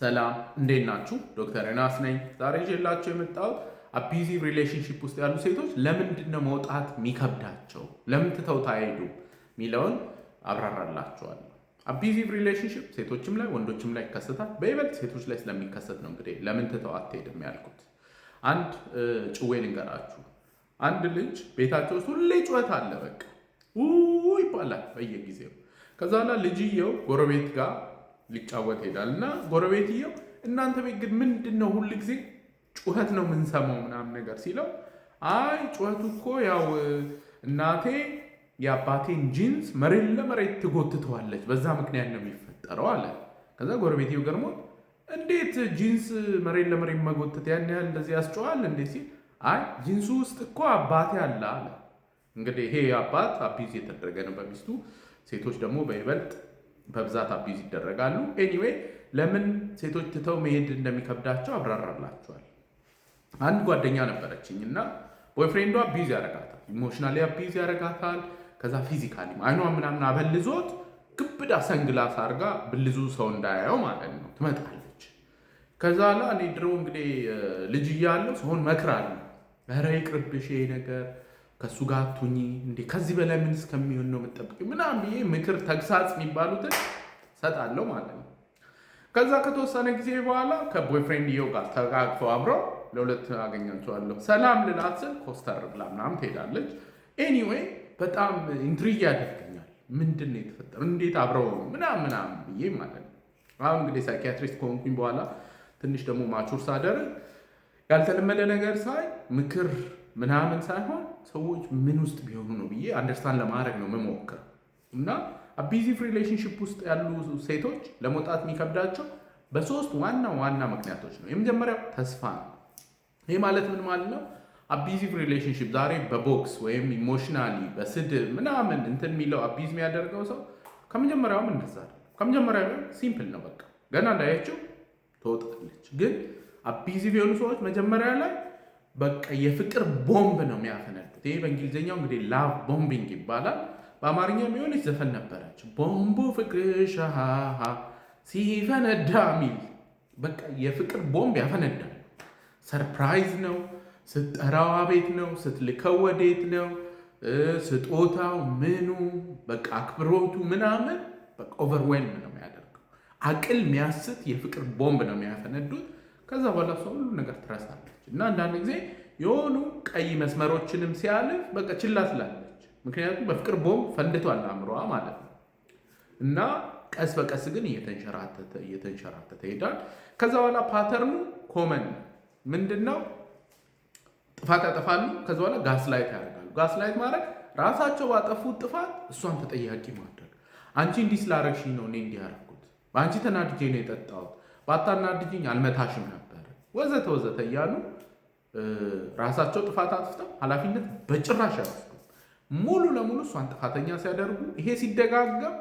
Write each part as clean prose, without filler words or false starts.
ሰላም እንዴት ናችሁ? ዶክተር ዮናስ ነኝ። ዛሬ ይዤላችሁ የመጣሁት አቢዩዚቭ ሪሌሽንሺፕ ውስጥ ያሉ ሴቶች ለምንድን ነው መውጣት የሚከብዳቸው፣ ለምን ትተውት አይሄዱም የሚለውን አብራራላችኋለሁ። አቢዩዚቭ ሪሌሽንሺፕ ሴቶችም ላይ ወንዶችም ላይ ይከሰታል። በይበልጥ ሴቶች ላይ ስለሚከሰት ነው እንግዲህ ለምን ትተው አትሄድም ያልኩት። አንድ ጭዌ ልንገራችሁ። አንድ ልጅ ቤታቸው ውስጥ ሁሌ ጩኸት አለ፣ በቃ ይባላል በየጊዜው። ከዛ ላ ልጅየው ጎረቤት ጋር ሊጫወት ሄዳል እና ጎረቤትየው እናንተ ቤት ግን ምንድን ነው ሁል ጊዜ ጩኸት ነው የምንሰማው ምናምን ነገር ሲለው፣ አይ ጩኸቱ እኮ ያው እናቴ የአባቴን ጂንስ መሬት ለመሬት ትጎትተዋለች፣ በዛ ምክንያት ነው የሚፈጠረው አለ። ከዛ ጎረቤትየው ገርሞ እንዴት ጂንስ መሬት ለመሬት መጎተት ያን ያህል እንደዚህ ያስጨዋል እንዴ ሲል፣ አይ ጂንሱ ውስጥ እኮ አባቴ አለ አለ። እንግዲህ ይሄ አባት አቢዩዝ የተደረገ ነው በሚስቱ። ሴቶች ደግሞ በይበልጥ በብዛት አቢዩዝ ይደረጋሉ። ኤኒዌይ ለምን ሴቶች ትተው መሄድ እንደሚከብዳቸው አብራራላቸዋል። አንድ ጓደኛ ነበረችኝ እና ቦይፍሬንዷ አቢዩዝ ያደርጋታል፣ ኢሞሽናሊ አቢዩዝ ያደርጋታል። ከዛ ፊዚካሊ አይኗ ምናምን አበልዞት ግብዳ ሰንግላስ አድርጋ ብልዙ ሰው እንዳያየው ማለት ነው ትመጣለች። ከዛ ላ እኔ ድሮ እንግዲህ ልጅ እያለሁ ሰውን መክራለሁ፣ ኧረ ይቅርብሽ ይሄ ነገር ከእሱ ጋር አትሁኚ እንዴ፣ ከዚህ በላይ ምን እስከሚሆን ነው የምጠብቂው ምናምን ብዬ ምክር ተግሳጽ የሚባሉትን ሰጣለሁ ማለት ነው። ከዛ ከተወሰነ ጊዜ በኋላ ከቦይፍሬንድየው ጋር ተቃቅፈው አብረው ለሁለት አገኛቸዋለሁ። ሰላም ልላት ስል ኮስተር ብላ ምናምን ትሄዳለች። ኤኒዌይ በጣም ኢንትሪግ ያደርገኛል። ምንድን ነው የተፈጠረው እንዴት አብረው ምናምን ብዬ ማለት ነው። አሁን እንግዲህ ሳይኪያትሪስት ከሆንኩኝ በኋላ ትንሽ ደግሞ ማቹር ሳደርግ ያልተለመደ ነገር ሳይ ምክር ምናምን ሳይሆን ሰዎች ምን ውስጥ ቢሆኑ ነው ብዬ አንደርስታንድ ለማድረግ ነው የምሞክር። እና አቢዩዚቭ ሪሌሽንሺፕ ውስጥ ያሉ ሴቶች ለመውጣት የሚከብዳቸው በሶስት ዋና ምክንያቶች ነው። የመጀመሪያው ተስፋ ነው። ይህ ማለት ምን ማለት ነው? አቢዩዚቭ ሪሌሽንሺፕ ዛሬ በቦክስ ወይም ኢሞሽናሊ በስድብ ምናምን እንትን የሚለው አቢዩዝ የሚያደርገው ሰው ከመጀመሪያውም እንደዛ ከመጀመሪያ ሲምፕል ነው፣ በቃ ገና እንዳያቸው ትወጣለች። ግን አቢዩዚቭ የሆኑ ሰዎች መጀመሪያ ላይ በቃ የፍቅር ቦምብ ነው የሚያፈነዱት። ይሄ በእንግሊዝኛው እንግዲህ ላቭ ቦምቢንግ ይባላል። በአማርኛ የሆነች ዘፈን ነበረች፣ ቦምቡ ፍቅርሽ ሲፈነዳ ሚል። በቃ የፍቅር ቦምብ ያፈነዳል። ሰርፕራይዝ ነው፣ ስትጠራው አቤት ነው፣ ስትልከው ወዴት ነው፣ ስጦታው ምኑ በቃ አክብሮቱ ምናምን በቃ ኦቨርዌልም ነው የሚያደርገው። አቅል የሚያስት የፍቅር ቦምብ ነው የሚያፈነዱት። ከዛ በኋላ ሰው ሁሉ ነገር ትረሳለች እና አንዳንድ ጊዜ የሆኑ ቀይ መስመሮችንም ሲያልፍ በቃ ችላ ትላለች። ምክንያቱም በፍቅር ቦምብ ፈንድቷል አእምሮዋ ማለት ነው። እና ቀስ በቀስ ግን እየተንሸራተተ ይሄዳል። ከዛ በኋላ ፓተርኑ ኮመን ምንድን ነው? ጥፋት ያጠፋሉ። ከዛ በኋላ ጋስላይት ያደርጋሉ። ጋስላይት ማለት ራሳቸው ባጠፉት ጥፋት እሷን ተጠያቂ ማድረግ። አንቺ እንዲህ ስላደረግሽኝ ነው እኔ እንዲህ ያደረኩት፣ በአንቺ ተናድጄ ነው የጠጣሁት፣ ባታናድጅኝ አልመታሽም ነበር ወዘተ ወዘተ እያሉ ራሳቸው ጥፋት አጥፍተው ኃላፊነት በጭራሽ ያወስዱ ሙሉ ለሙሉ እሷን ጥፋተኛ ሲያደርጉ፣ ይሄ ሲደጋገም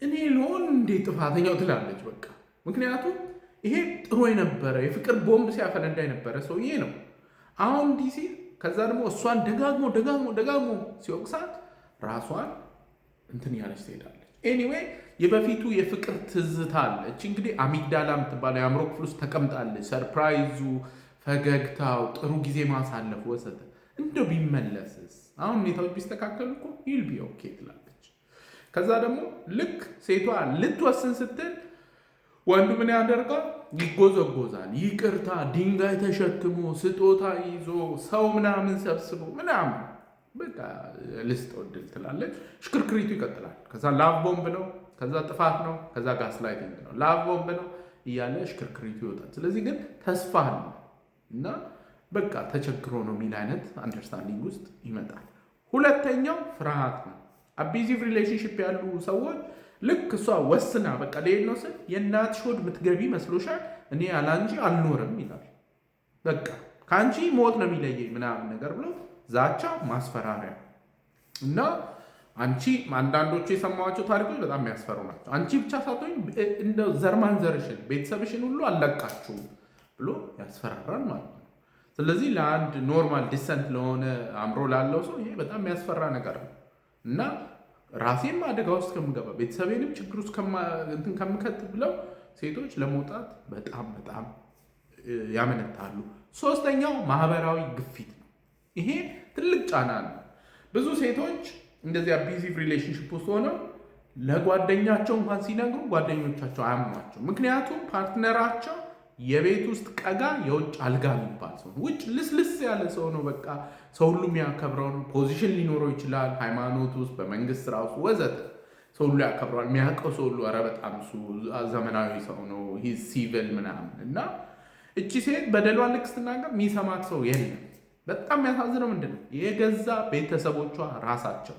እኔ ልሆን እንዴት ጥፋተኛው ትላለች በቃ። ምክንያቱም ይሄ ጥሩ የነበረ የፍቅር ቦምብ ሲያፈነዳ የነበረ ሰውዬ ነው አሁን እንዲህ ሲል፣ ከዛ ደግሞ እሷን ደጋግሞ ሲወቅሳት ራሷን እንትን ያለች ትሄዳለች። ኤኒዌይ የበፊቱ የፍቅር ትዝታ አለች እንግዲህ አሚግዳላ የምትባለው የአእምሮ ክፍል ውስጥ ተቀምጣለች። ሰርፕራይዙ፣ ፈገግታው፣ ጥሩ ጊዜ ማሳለፍ ወሰተ እንደው ቢመለስስ፣ አሁን ሁኔታዎች ቢስተካከሉ እኮ ይል ቢ ኦኬ ትላለች። ከዛ ደግሞ ልክ ሴቷ ልትወስን ስትል ወንዱ ምን ያደርጋል? ይጎዘጎዛል። ይቅርታ ድንጋይ ተሸክሞ ስጦታ ይዞ ሰው ምናምን ሰብስቦ ምናምን በቃ ልስጥ ወድል ትላለች። ሽክርክሪቱ ይቀጥላል። ከዛ ላቭ ቦምብ ነው፣ ከዛ ጥፋት ነው፣ ከዛ ጋስላይቲንግ ነው፣ ላቭ ቦምብ ነው እያለ ሽክርክሪቱ ይወጣል። ስለዚህ ግን ተስፋ አለ እና በቃ ተቸግሮ ነው የሚል አይነት አንደርስታንዲንግ ውስጥ ይመጣል። ሁለተኛው ፍርሃት ነው። አቢዩዚቭ ሪሌሽንሺፕ ያሉ ሰዎች ልክ እሷ ወስና በቃ ልሄድ ነው ስል የእናትሽ ሆድ ምትገቢ መስሎሻል፣ እኔ ያላንቺ አልኖርም ይላል። በቃ ከአንቺ ሞት ነው የሚለየኝ ምናምን ነገር ብሎ ዛቻ፣ ማስፈራሪያ እና አንቺ አንዳንዶቹ የሰማኋቸው ታሪኮች በጣም የሚያስፈሩ ናቸው። አንቺ ብቻ ሳትሆኝ እንደው ዘርሽን ቤተሰብሽን ሁሉ አለቃችሁም ብሎ ያስፈራራል ማለት ነው። ስለዚህ ለአንድ ኖርማል ዲሰንት ለሆነ አእምሮ ላለው ሰው ይሄ በጣም የሚያስፈራ ነገር ነው እና ራሴም አደጋ ውስጥ ከምገባ ቤተሰቤንም ችግር ውስጥ ከምከት ብለው ሴቶች ለመውጣት በጣም በጣም ያመነታሉ። ሶስተኛው ማህበራዊ ግፊት ነው። ይሄ ትልቅ ጫና ነው። ብዙ ሴቶች እንደዚህ አቢዩዚቭ ሪሌሽንሽፕ ውስጥ ሆነው ለጓደኛቸው እንኳን ሲነግሩ ጓደኞቻቸው አያምኗቸው። ምክንያቱም ፓርትነራቸው የቤት ውስጥ ቀጋ የውጭ አልጋ የሚባል ሰው ነው። ውጭ ልስልስ ያለ ሰው ነው። በቃ ሰው ሁሉ የሚያከብረው ነው። ፖዚሽን ሊኖረው ይችላል፣ ሃይማኖት ውስጥ፣ በመንግስት ስራ ውስጥ ወዘተ። ሰው ሁሉ ያከብረዋል። የሚያውቀው ሰው ሁሉ ኧረ በጣም እሱ ዘመናዊ ሰው ነው፣ ሲቪል ምናምን እና እቺ ሴት በደሏን ልክ ስትናገር የሚሰማት ሰው የለም። በጣም የሚያሳዝነው ምንድን ነው? የገዛ ቤተሰቦቿ ራሳቸው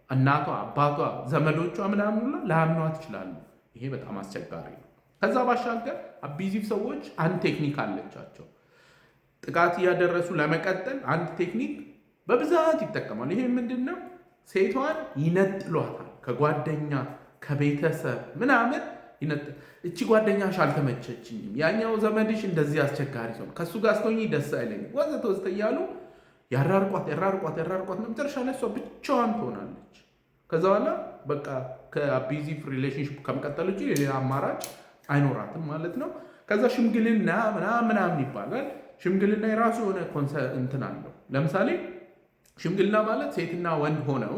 እናቷ፣ አባቷ፣ ዘመዶቿ ምናምን ሁላ ላያምኗት ይችላሉ። ይሄ በጣም አስቸጋሪ ነው። ከዛ ባሻገር አቢዩዚቭ ሰዎች አንድ ቴክኒክ አለቻቸው። ጥቃት እያደረሱ ለመቀጠል አንድ ቴክኒክ በብዛት ይጠቀማል። ይሄ ምንድን ነው? ሴቷን ይነጥሏታል ከጓደኛ ከቤተሰብ ምናምን ይነጥል። እቺ ጓደኛሽ አልተመቸችኝም፣ ያኛው ዘመድሽ እንደዚህ አስቸጋሪ ሰው ከእሱ ጋር ስትሆኚ ደስ አይለኝም ወዘተ ወዘተ እያሉ ያራርቋት መጨረሻ ላይ እሷ ብቻዋን ትሆናለች። ከዛ በኋላ በቃ ከአቢዩዚቭ ሪሌሽንሽፕ ከመቀጠል ውጭ ሌላ አማራጭ አይኖራትም ማለት ነው። ከዛ ሽምግልና ምናምን ይባላል። ሽምግልና የራሱ የሆነ እንትን አለው። ለምሳሌ ሽምግልና ማለት ሴትና ወንድ ሆነው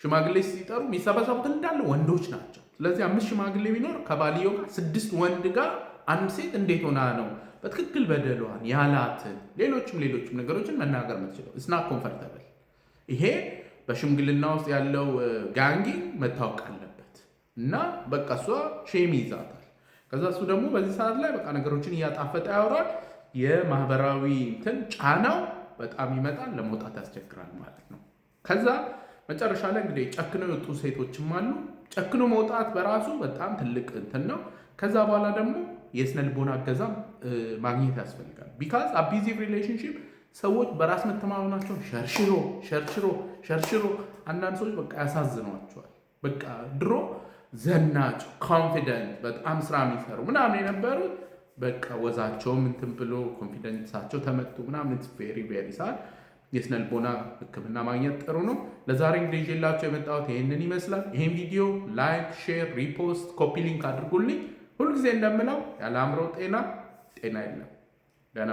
ሽማግሌ ሲጠሩ የሚሰበሰቡት እንዳለ ወንዶች ናቸው። ስለዚህ 5 ሽማግሌ ቢኖር ከባልየው ጋር 6 ወንድ ጋር አንድ ሴት እንዴት ሆና ነው በትክክል በደሏን ያላትን ሌሎችም ነገሮችን መናገር የምትችለው? እስና ኮምፈርተብል። ይሄ በሽምግልና ውስጥ ያለው ጋንጊንግ መታወቅ አለበት እና በቃ እሷ ሼም ይዛታል። ከዛ እሱ ደግሞ በዚህ ሰዓት ላይ በቃ ነገሮችን እያጣፈጠ ያወራል። የማህበራዊ እንትን ጫናው በጣም ይመጣል፣ ለመውጣት ያስቸግራል ማለት ነው። ከዛ መጨረሻ ላይ እንግዲህ ጨክነው የወጡ ሴቶችም አሉ። ጨክኖ መውጣት በራሱ በጣም ትልቅ እንትን ነው። ከዛ በኋላ ደግሞ የስነ ልቦና እገዛም ማግኘት ያስፈልጋል። ቢካዝ አቢዩዚቭ ሪሌሽንሽፕ ሰዎች በራስ መተማመናቸውን ሸርሽሮ አንዳንድ ሰዎች በቃ ያሳዝኗቸዋል። በቃ ድሮ ዘናጭ ኮንፊደንት በጣም ስራ የሚሰሩ ምናምን የነበሩት በቃ ወዛቸውም እንትን ብሎ ኮንፊደንሳቸው ተመቱ ምናምን ቬሪ ቬሪ ሳድ። የስነ ልቦና ሕክምና ማግኘት ጥሩ ነው። ለዛሬ እንግዲህ ይዤላችሁ የመጣሁት ይህንን ይመስላል። ይህን ቪዲዮ ላይክ፣ ሼር፣ ሪፖስት፣ ኮፒ ሊንክ አድርጉልኝ። ሁልጊዜ እንደምለው ያለ አእምሮ ጤና የለም። ደህና